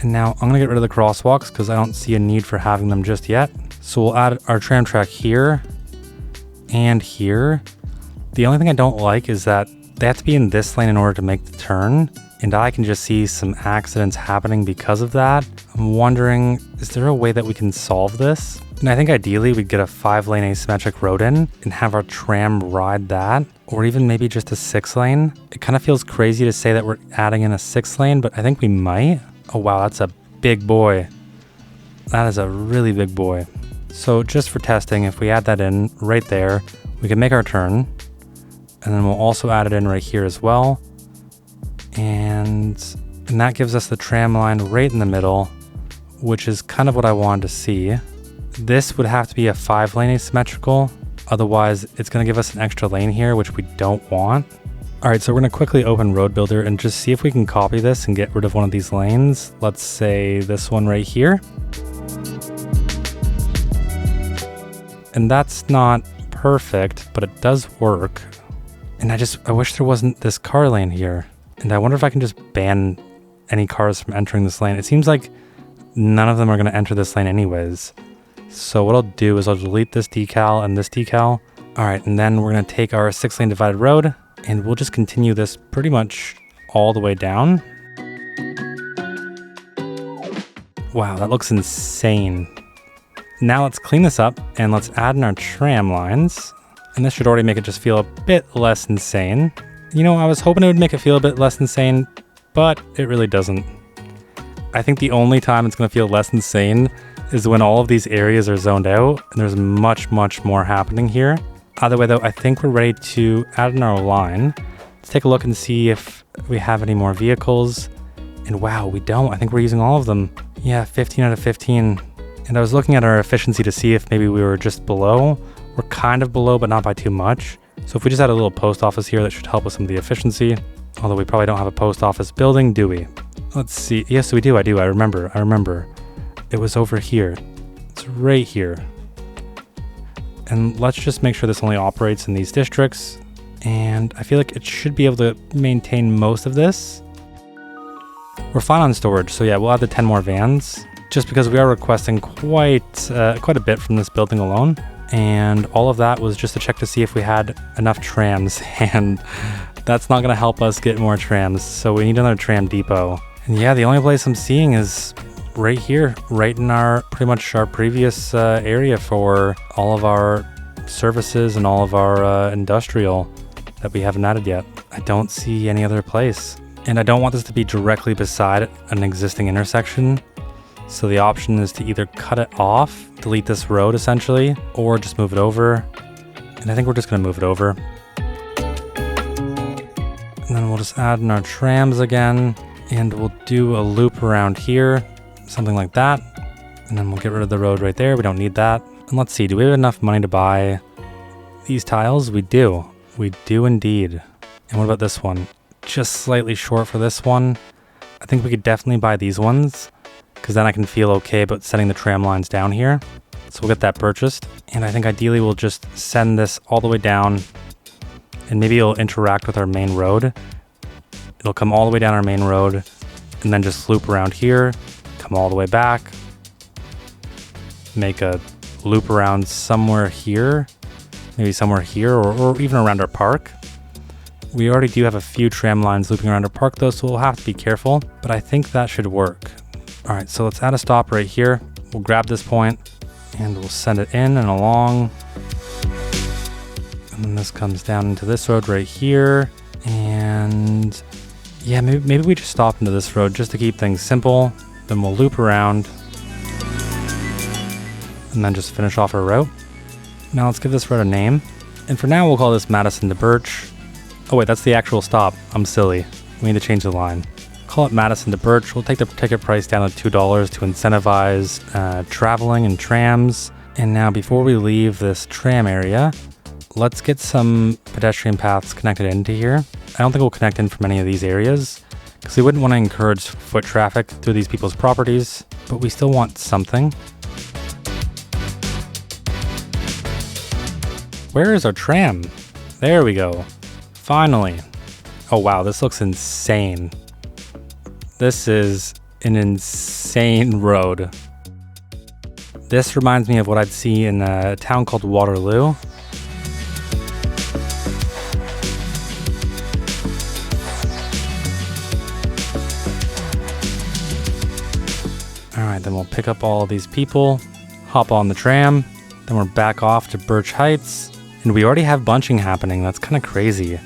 And now I'm gonna get rid of the crosswalks because I don't see a need for having them just yet. So we'll add our tram track here and here. The only thing I don't like is that they have to be in this lane in order to make the turn, and I can just see some accidents happening because of that. I'm wondering, is there a way that we can solve this? And I think ideally we'd get a 5-lane asymmetric road in and have our tram ride that, or even maybe just a 6-lane. It kind of feels crazy to say that we're adding in a 6-lane, but I think we might. Oh wow, that's a big boy. That is a really big boy. So just for testing, if we add that in right there, we can make our turn. And then we'll also add it in right here as well. And that gives us the tram line right in the middle, which is kind of what I wanted to see. This would have to be a 5-lane asymmetrical. Otherwise, it's going to give us an extra lane here, which we don't want. All right, so we're going to quickly open Road Builder and just see if we can copy this and get rid of one of these lanes. Let's say this one right here. And that's not perfect, but it does work. And I wish there wasn't this car lane here. And I wonder if I can just ban any cars from entering this lane. It seems like none of them are going to enter this lane anyways. So what I'll do is I'll delete this decal and this decal. All right, and then we're going to take our 6-lane divided road and we'll just continue this pretty much all the way down. Wow, that looks insane. Now let's clean this up and let's add in our tram lines. And this should already make it just feel a bit less insane. You know, I was hoping it would make it feel a bit less insane, but it really doesn't. I think the only time it's going to feel less insane is when all of these areas are zoned out and there's much, much more happening here. Either way though, I think we're ready to add in our line. Let's take a look and see if we have any more vehicles. And wow, we don't. I think we're using all of them. Yeah, 15 out of 15. And I was looking at our efficiency to see if maybe we were just below. We're kind of below, but not by too much. So if we just had a little post office here, that should help with some of the efficiency. Although we probably don't have a post office building, do we? Let's see. Yes, we do. I do. I remember. It was over here. It's right here. And let's just make sure this only operates in these districts. And I feel like it should be able to maintain most of this. We're fine on storage, so yeah, we'll add the 10 more vans, just because we are requesting quite a bit from this building alone. And all of that was just to check to see if we had enough trams, and that's not gonna help us get more trams, so we need another tram depot. And yeah, the only place I'm seeing is right here, right in our pretty much our previous area for all of our services and all of our industrial that we haven't added yet. I don't see any other place. And I don't want this to be directly beside an existing intersection. So the option is to either cut it off, delete this road essentially, or just move it over. And I think we're just gonna move it over. And then we'll just add in our trams again, and we'll do a loop around here, something like that. And then we'll get rid of the road right there. We don't need that. And let's see, do we have enough money to buy these tiles? We do. We do indeed. And what about this one? Just slightly short for this one. I think we could definitely buy these ones, because then I can feel okay about setting the tram lines down here. So we'll get that purchased. And I think ideally we'll just send this all the way down, and maybe it'll interact with our main road. It'll come all the way down our main road, and then just loop around here, come all the way back, make a loop around somewhere here, maybe somewhere here, or even around our park. We already do have a few tram lines looping around our park though, so we'll have to be careful, but I think that should work. All right, so let's add a stop right here. We'll grab this point and we'll send it in and along. And then this comes down into this road right here. And yeah, maybe we just stop into this road just to keep things simple. Then we'll loop around and then just finish off our route. Now let's give this road a name. And for now, we'll call this Madison to Birch. Oh wait, that's the actual stop. I'm silly. We need to change the line. Call it Madison to Birch. We'll take the ticket price down to $2 to incentivize traveling and trams. And now before we leave this tram area, let's get some pedestrian paths connected into here. I don't think we'll connect in from any of these areas, because we wouldn't want to encourage foot traffic through these people's properties, but we still want something. Where is our tram? There we go. Finally. Oh wow, this looks insane. This is an insane road. This reminds me of what I'd see in a town called Waterloo. Alright, then we'll pick up all these people, hop on the tram, then we're back off to Birch Heights, and we already have bunching happening. That's kind of crazy.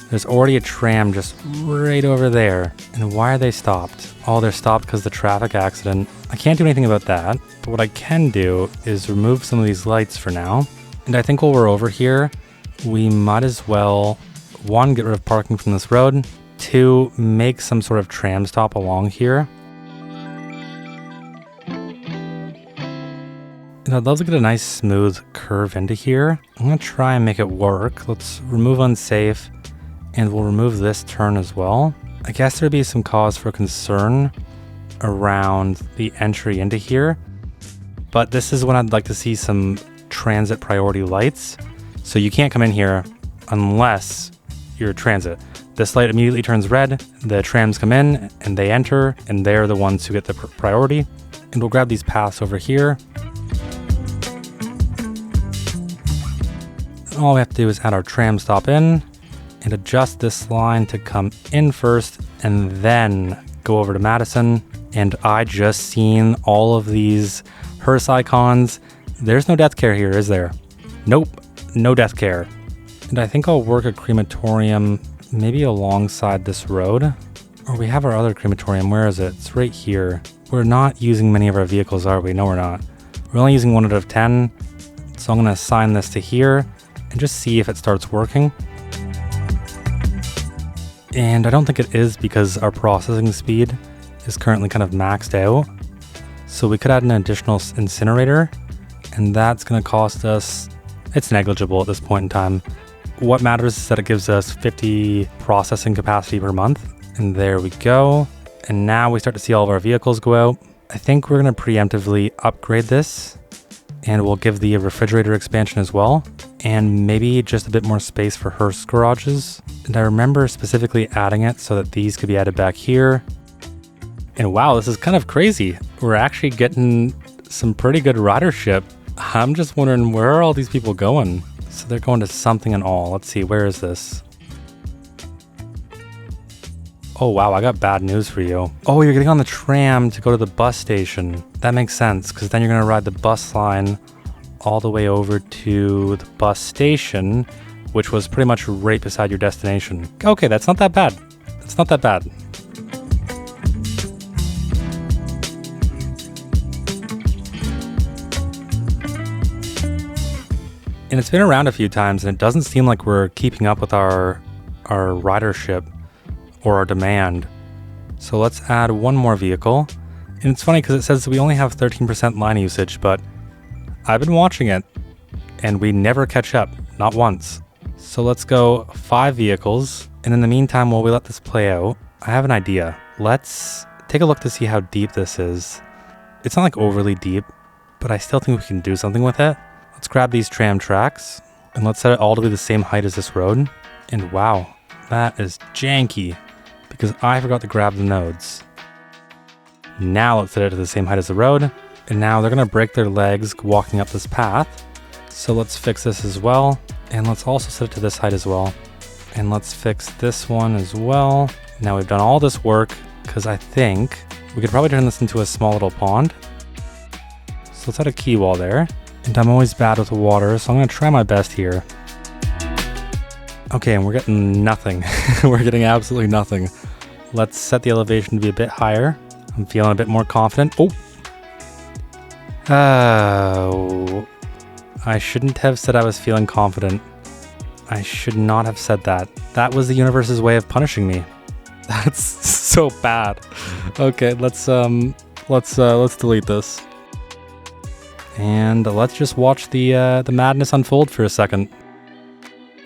There's already a tram just right over there. And why are they stopped? Oh, they're stopped because of the traffic accident. I can't do anything about that, but what I can do is remove some of these lights for now. And I think while we're over here, we might as well, 1, get rid of parking from this road, 2, make some sort of tram stop along here. And I'd love to get a nice smooth curve into here. I'm gonna try and make it work. Let's remove unsafe, and we'll remove this turn as well. I guess there'd be some cause for concern around the entry into here, but this is when I'd like to see some transit priority lights. So you can't come in here unless you're transit. This light immediately turns red, the trams come in and they enter, and they're the ones who get the priority. And we'll grab these paths over here. And all we have to do is add our tram stop in and adjust this line to come in first and then go over to Madison. And I just seen all of these hearse icons. There's no death care here, is there? Nope, no death care. And I think I'll work a crematorium maybe alongside this road. Or we have our other crematorium, where is it? It's right here. We're not using many of our vehicles, are we? No, we're not. We're only using 1 out of 10. So I'm gonna assign this to here and just see if it starts working. And I don't think it is because our processing speed is currently kind of maxed out. So we could add an additional incinerator, and that's going to cost us, it's negligible at this point in time. What matters is that it gives us 50 processing capacity per month. And there we go. And now we start to see all of our vehicles go out. I think we're going to preemptively upgrade this, and we'll give the refrigerator expansion as well, and maybe just a bit more space for hearse garages. And I remember specifically adding it so that these could be added back here. And wow, this is kind of crazy. We're actually getting some pretty good ridership. I'm just wondering, where are all these people going? So they're going to something and all. Let's see, where is this? Oh wow, I got bad news for you. Oh, you're getting on the tram to go to the bus station. That makes sense, because then you're gonna ride the bus line all the way over to the bus station, which was pretty much right beside your destination. Okay, that's not that bad. That's not that bad. And it's been around a few times, and it doesn't seem like we're keeping up with our ridership or our demand. So let's add one more vehicle. And it's funny because it says we only have 13% line usage, but I've been watching it and we never catch up, not once. So let's go 5 vehicles. And in the meantime, while we let this play out, I have an idea. Let's take a look to see how deep this is. It's not like overly deep, but I still think we can do something with it. Let's grab these tram tracks and let's set it all to be the same height as this road. And wow, that is janky because I forgot to grab the nodes. Now let's set it to the same height as the road. And now they're gonna break their legs walking up this path. So let's fix this as well. And let's also set it to this height as well. And let's fix this one as well. Now we've done all this work because I think we could probably turn this into a small little pond. So let's add a quay wall there. And I'm always bad with water, so I'm gonna try my best here. Okay, and we're getting nothing. We're getting absolutely nothing. Let's set the elevation to be a bit higher. I'm feeling a bit more confident. Oh, I shouldn't have said I was feeling confident. I should not have said that. That was the universe's way of punishing me. That's so bad. Okay, let's delete this. And let's just watch the madness unfold for a second.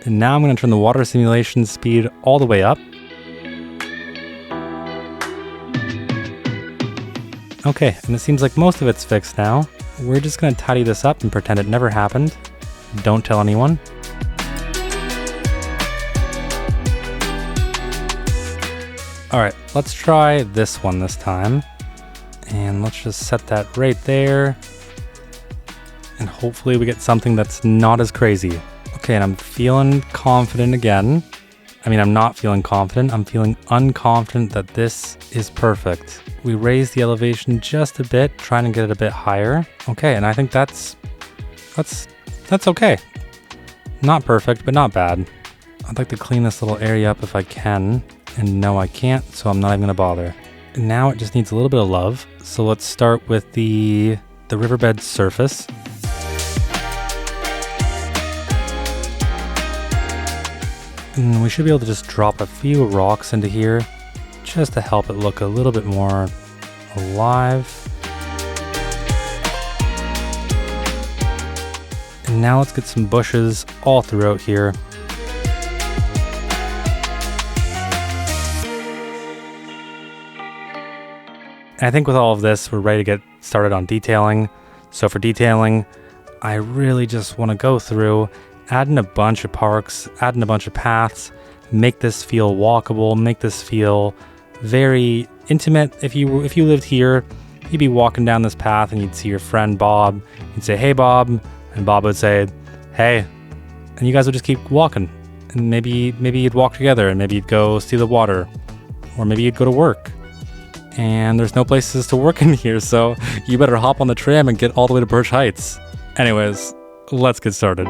And now I'm going to turn the water simulation speed all the way up. Okay, and it seems like most of it's fixed now. We're just going to tidy this up and pretend it never happened. Don't tell anyone. Alright, let's try this one this time. And let's just set that right there. And hopefully we get something that's not as crazy. Okay, and I'm feeling confident again. I mean, I'm not feeling confident. I'm feeling unconfident that this is perfect. We raise the elevation just a bit, trying to get it a bit higher. Okay, and I think that's okay. Not perfect, but not bad. I'd like to clean this little area up if I can. And no, I can't, so I'm not even gonna bother. And now it just needs a little bit of love. So let's start with the riverbed surface. And we should be able to just drop a few rocks into here just to help it look a little bit more alive. And now let's get some bushes all throughout here. And I think with all of this, we're ready to get started on detailing. So for detailing, I really just want to go through, add in a bunch of parks, add in a bunch of paths, make this feel walkable, make this feel very intimate. If you lived here, you'd be walking down this path and you'd see your friend Bob. You'd say, "Hey Bob," and Bob would say, "Hey," and you guys would just keep walking. And maybe you'd walk together, and maybe you'd go see the water, or maybe you'd go to work. And there's no places to work in here, so you better hop on the tram and get all the way to Birch Heights. Anyways, let's get started.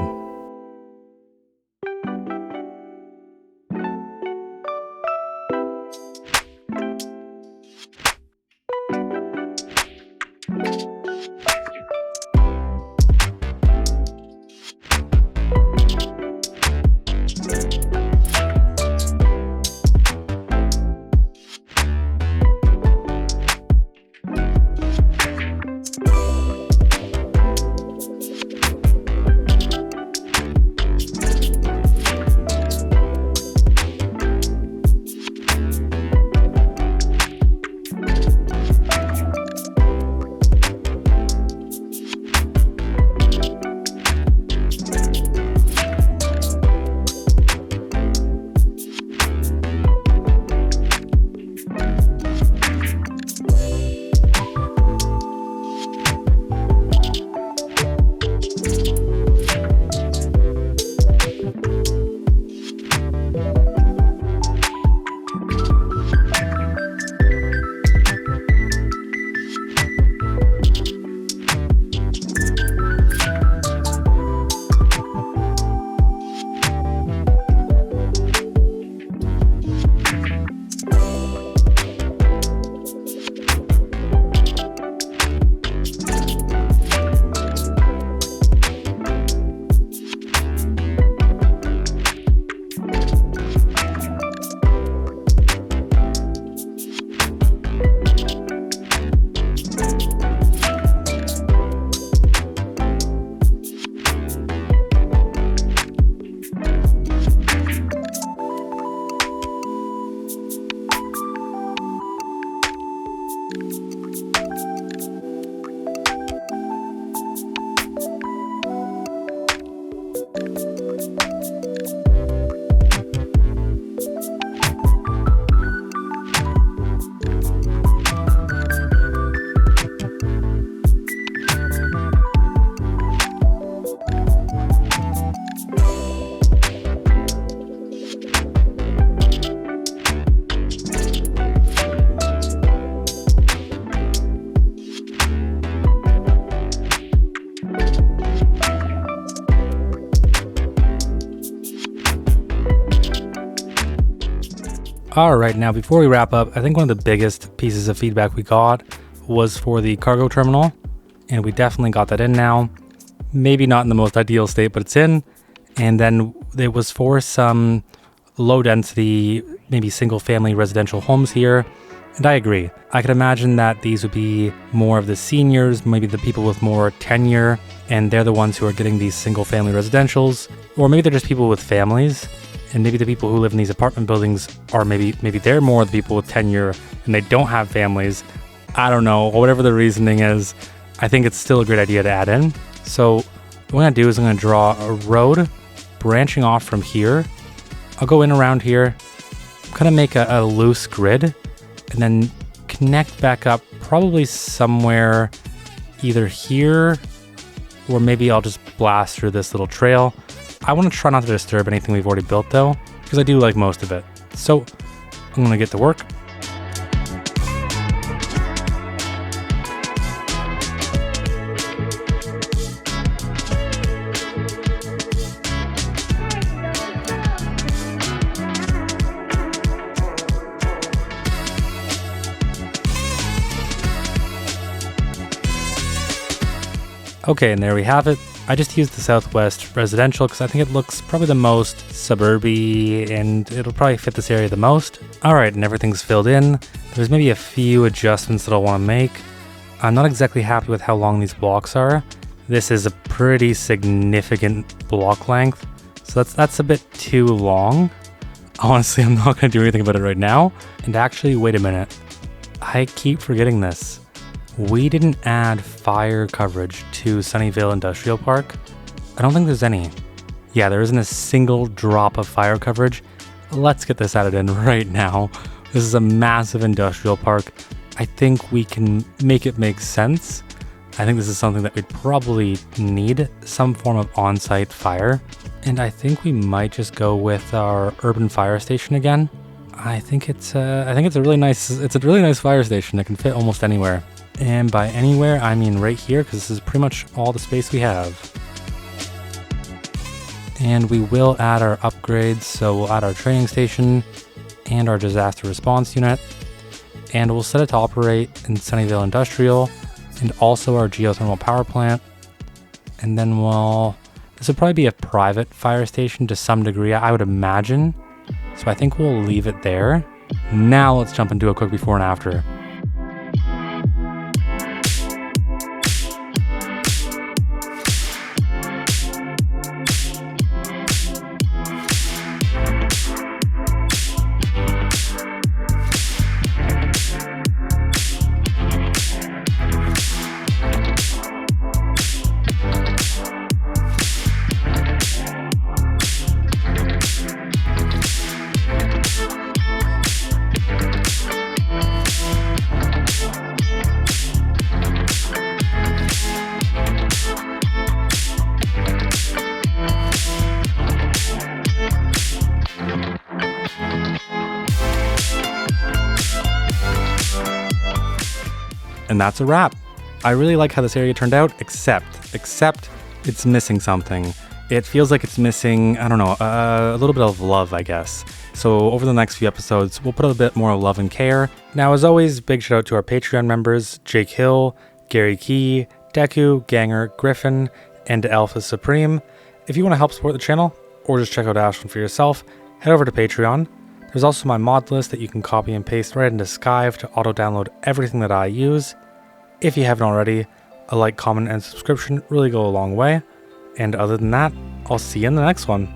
All right, now before we wrap up, I think one of the biggest pieces of feedback we got was for the cargo terminal, and we definitely got that in now. Maybe not in the most ideal state, but it's in. And then it was for some low density, maybe single family residential homes here. And I agree. I could imagine that these would be more of the seniors, maybe the people with more tenure, and they're the ones who are getting these single family residentials, or maybe they're just people with families. And maybe the people who live in these apartment buildings are maybe they're more the people with tenure and they don't have families. I don't know, whatever the reasoning is, I think it's still a great idea to add in. So what I'm gonna do is I'm gonna draw a road branching off from here. I'll go in around here, kind of make a loose grid and then connect back up probably somewhere either here or maybe I'll just blast through this little trail. I want to try not to disturb anything we've already built though, because I do like most of it. So I'm going to get to work. Okay, and there we have it. I just used the Southwest residential because I think it looks probably the most suburby and it'll probably fit this area the most. All right, and everything's filled in. There's maybe a few adjustments that I'll want to make. I'm not exactly happy with how long these blocks are. This is a pretty significant block length, so that's a bit too long. Honestly, I'm not going to do anything about it right now. And actually, wait a minute. I keep forgetting this. We didn't add fire coverage to Sunnyvale Industrial Park. I don't think there's any. Yeah, there isn't a single drop of fire coverage. Let's get this added in right now. This is a massive industrial park. I think we can make it make sense. I think this is something that we'd probably need some form of on-site fire. And I think we might just go with our urban fire station again. I think it's a really nice fire station that can fit almost anywhere. And by anywhere, I mean right here, because this is pretty much all the space we have. And we will add our upgrades, so we'll add our training station and our disaster response unit. And we'll set it to operate in Sunnyvale Industrial and also our geothermal power plant. And then this would probably be a private fire station to some degree, I would imagine. So I think we'll leave it there. Now let's jump into a quick before and after. And that's a wrap. I really like how this area turned out, except it's missing something. It feels like it's missing, I don't know, a little bit of love, I guess. So over the next few episodes, we'll put a bit more love and care. Now, as always, big shout out to our Patreon members, Jake Hill, Gary Key, Deku, Ganger, Griffin, and Alpha Supreme. If you want to help support the channel, or just check out Ashland for yourself, head over to Patreon. There's also my mod list that you can copy and paste right into Skype to auto-download everything that I use. If you haven't already, a like, comment, and subscription really go a long way. And other than that, I'll see you in the next one.